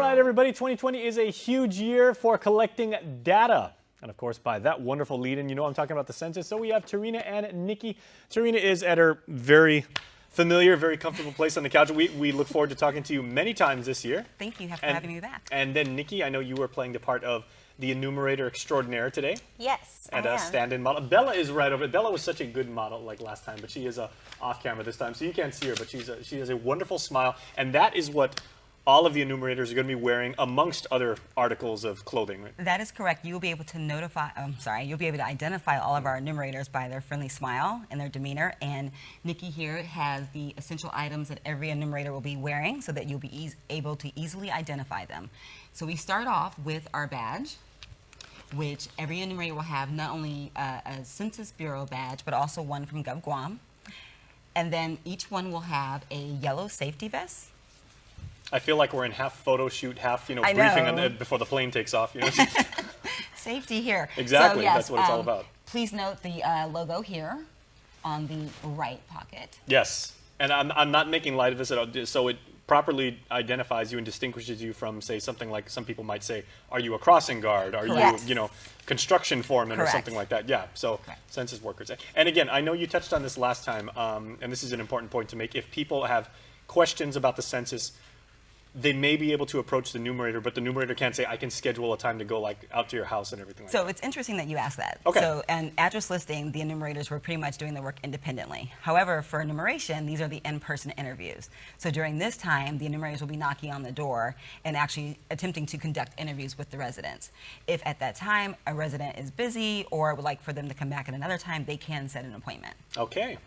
right, everybody, 2020 is a huge year for collecting data. And of course, by that wonderful lead-in, you know I'm talking about the census. So we have Tarina and Nikki. Tarina is at her very familiar, very comfortable place on the couch. We look forward to talking to you many times this year. Thank you for having me back. And then Nikki, I know you were playing the part of the enumerator extraordinaire today. Yes, and a stand-in model. Bella is right over. Bella was such a good model like last time, but she is off camera this time, so you can't see her. But she has a wonderful smile, and that is what all of the enumerators are going to be wearing, amongst other articles of clothing, right? That is correct. You'll be able to you'll be able to identify all of our enumerators by their friendly smile and their demeanor. And Nikki here has the essential items that every enumerator will be wearing so that you'll be able to easily identify them. So we start off with our badge, which every enumerator will have not only a Census Bureau badge, but also one from GovGuam. And then each one will have a yellow safety vest. I feel like we're in half photo shoot, half briefing before the plane takes off. Safety here. Exactly, so, yes, that's what it's all about. Please note the logo here on the right pocket. Yes, and I'm not making light of this at all. So it properly identifies you and distinguishes you from, say, something like some people might say, are you a crossing guard? Are you, construction foreman or something like that? Yeah, so census workers. And again, I know you touched on this last time, and this is an important point to make. If people have questions about the census, they may be able to approach the numerator, but the numerator can't say, I can schedule a time to go out to your house and everything like that. So it's interesting that you asked that. Okay. So, and address listing, the enumerators were pretty much doing the work independently. However, for enumeration, these are the in-person interviews. So during this time, the enumerators will be knocking on the door and actually attempting to conduct interviews with the residents. If at that time a resident is busy or would like for them to come back at another time, they can set an appointment. Okay.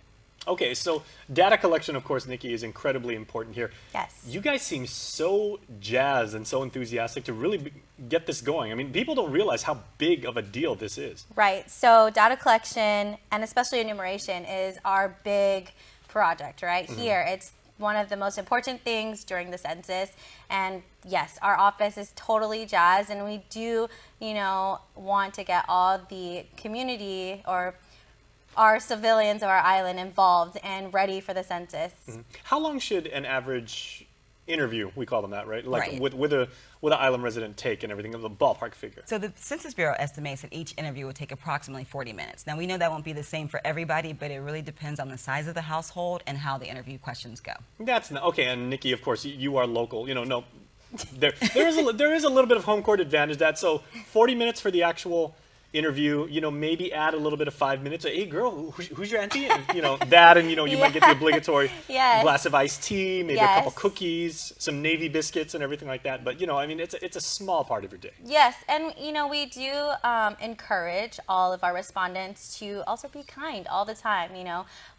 Okay, so data collection, of course, Nikki, is incredibly important here. Yes. You guys seem so jazzed and so enthusiastic to really get this going. I mean, people don't realize how big of a deal this is. Right. So data collection, and especially enumeration, is our big project, right? Here, it's one of the most important things during the census. And yes, our office is totally jazzed, and we do, want to get all the community or our civilians of our island involved and ready for the census. How long should an average interview, we call them that, right? Right. With an island resident take and everything, the ballpark figure? So the Census Bureau estimates that each interview will take approximately 40 minutes. Now we know that won't be the same for everybody, but it really depends on the size of the household and how the interview questions go. That's not, okay. And Nikki, of course, you are local. There is a little bit of home court advantage. So 40 minutes for the actual interview, maybe add a little bit of 5 minutes. Hey, girl, who's your auntie? And, that, and, you might get the obligatory glass of iced tea, maybe a couple cookies, some Navy biscuits and everything like that. But, it's a small part of your day. Yes, and, we do encourage all of our respondents to also be kind all the time,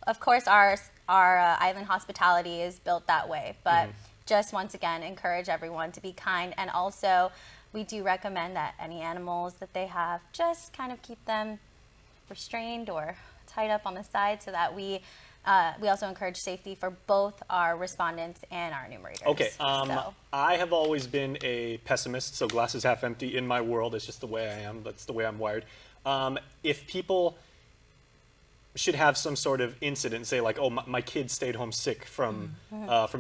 Of course, our island hospitality is built that way, but just once again, encourage everyone to be kind. And also, we do recommend that any animals that they have, just kind of keep them restrained or tied up on the side so that we also encourage safety for both our respondents and our enumerators. Okay, I have always been a pessimist, so glass is half empty in my world. It's just the way I am. That's the way I'm wired. If people should have some sort of incident, say like, oh, my kid stayed home sick from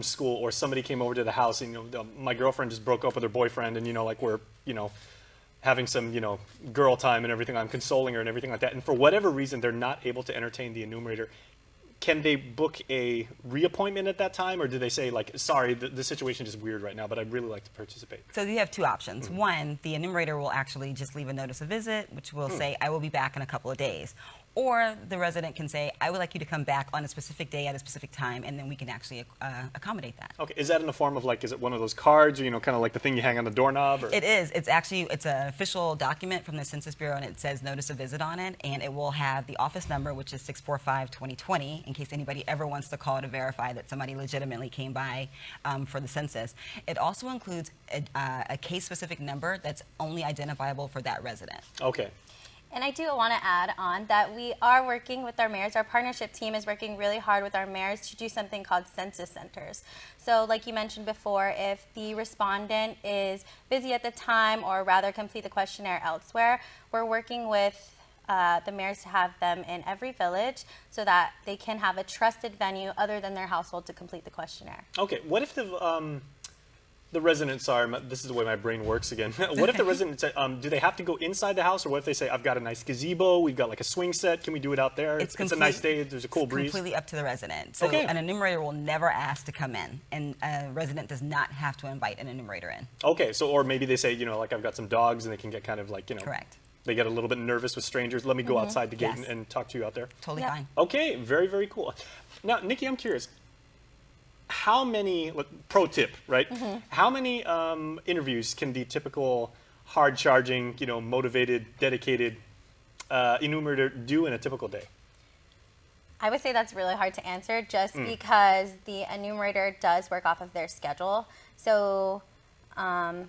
school, or somebody came over to the house, and my girlfriend just broke up with her boyfriend, and we're having some girl time and everything. I'm consoling her and everything like that, and for whatever reason they're not able to entertain the enumerator. Can they book a reappointment at that time, or do they say, like, sorry, the situation is weird right now, but I'd really like to participate? So you have two options. One, the enumerator will actually just leave a notice of visit, which will say, I will be back in a couple of days. Or the resident can say, I would like you to come back on a specific day at a specific time, and then we can actually accommodate that. Okay, is that in the form of, like, is it one of those cards, or, kind of like the thing you hang on the doorknob? Or? It is. It's an official document from the Census Bureau, and it says notice of visit on it, and it will have the office number, which is 645-2020, in case anybody ever wants to call to verify that somebody legitimately came by for the census. It also includes a case-specific number that's only identifiable for that resident. Okay. And I do want to add on that we are working with our mayors. Our partnership team is working really hard with our mayors to do something called census centers. So like you mentioned before, if the respondent is busy at the time or rather complete the questionnaire elsewhere, we're working with the mayors to have them in every village so that they can have a trusted venue other than their household to complete the questionnaire. Okay, what if the the residents are, this is the way my brain works again. What if the residents, do they have to go inside the house, or what if they say, I've got a nice gazebo, we've got like a swing set, can we do it out there? It's a nice day, there's a cool breeze. Completely up to the resident. So Okay. an enumerator will never ask to come in, and a resident does not have to invite an enumerator in. Okay, so, or maybe they say, you know, like I've got some dogs and they can get kind of like, you know. Correct. They get a little bit nervous with strangers. Let me go outside the gate Yes. and talk to you out there. Totally Yeah. fine. Okay, very, very cool. Now, Nikki, I'm curious. How many, pro tip, right? How many interviews can the typical hard-charging, you know, motivated, dedicated enumerator do in a typical day? I would say that's really hard to answer just because the enumerator does work off of their schedule. So I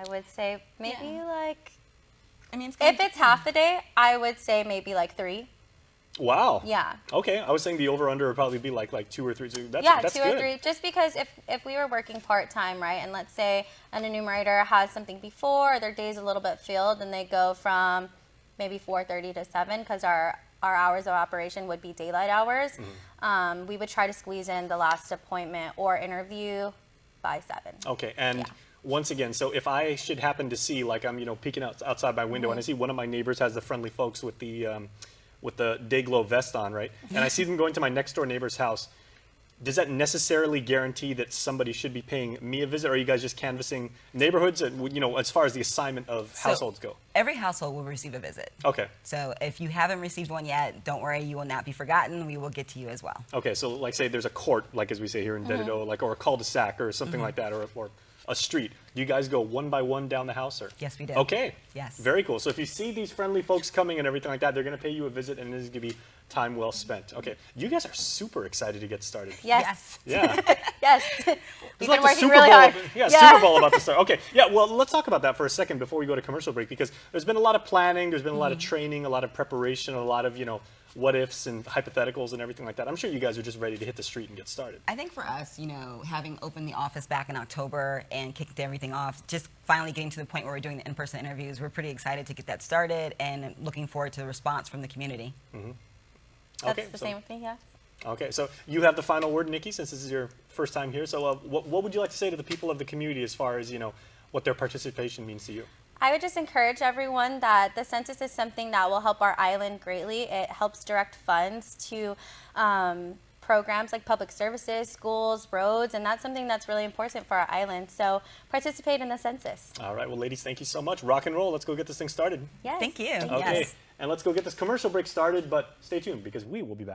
would say maybe like, I mean, if it's half the day, I would say maybe like 3. Wow. Yeah. Okay, I was saying the over-under would probably be like 2 or 3. So that's Yeah, that's 2 good. or 3. Just because if we were working part-time, right, and let's say an enumerator has something before, their day's a little bit filled, and they go from maybe 4:30 to 7, because our hours of operation would be daylight hours, we would try to squeeze in the last appointment or interview by 7. Okay, and once again, so if I should happen to see, like I'm, you know, peeking outside my window and I see one of my neighbors has the friendly folks with the day glow vest on, right? And I see them going to my next door neighbor's house. Does that necessarily guarantee that somebody should be paying me a visit, or are you guys just canvassing neighborhoods, and, you know, as far as the assignment of households go? Every household will receive a visit. Okay. So if you haven't received one yet, don't worry, you will not be forgotten. We will get to you as well. Okay, so like say there's a court, like as we say here in Dededo, like, or a cul-de-sac or something like that, or a street. Do you guys go one by one down the house, or? Yes, we do. Okay. Yes. Very cool. So if you see these friendly folks coming and everything like that, they're going to pay you a visit, and this is going to be time well spent. Okay. You guys are super excited to get started. Yes. Yeah. Yes. It's We've like been the working Super really Bowl. hard. Yeah, Super Bowl about to start. Okay. Yeah. Well, let's talk about that for a second before we go to commercial break, because there's been a lot of planning, there's been a lot of training, a lot of preparation, a lot of, you know, what ifs and hypotheticals and everything like that. I'm sure you guys are just ready to hit the street and get started. I think for us, you know, having opened the office back in October and kicked everything off, just finally getting to the point where we're doing the in-person interviews, we're pretty excited to get that started and looking forward to the response from the community. That's Okay, the so- same with me, yeah. Okay, so you have the final word, Nikki, since this is your first time here. So what would you like to say to the people of the community as far as, you know, what their participation means to you? I would just encourage everyone that the census is something that will help our island greatly. It helps direct funds to programs like public services, schools, roads, and that's something that's really important for our island. So participate in the census. All right, well, ladies, thank you so much. Rock and roll. Let's go get this thing started. Yes. Thank you. Okay, Yes. and let's go get this commercial break started, but stay tuned because we will be back.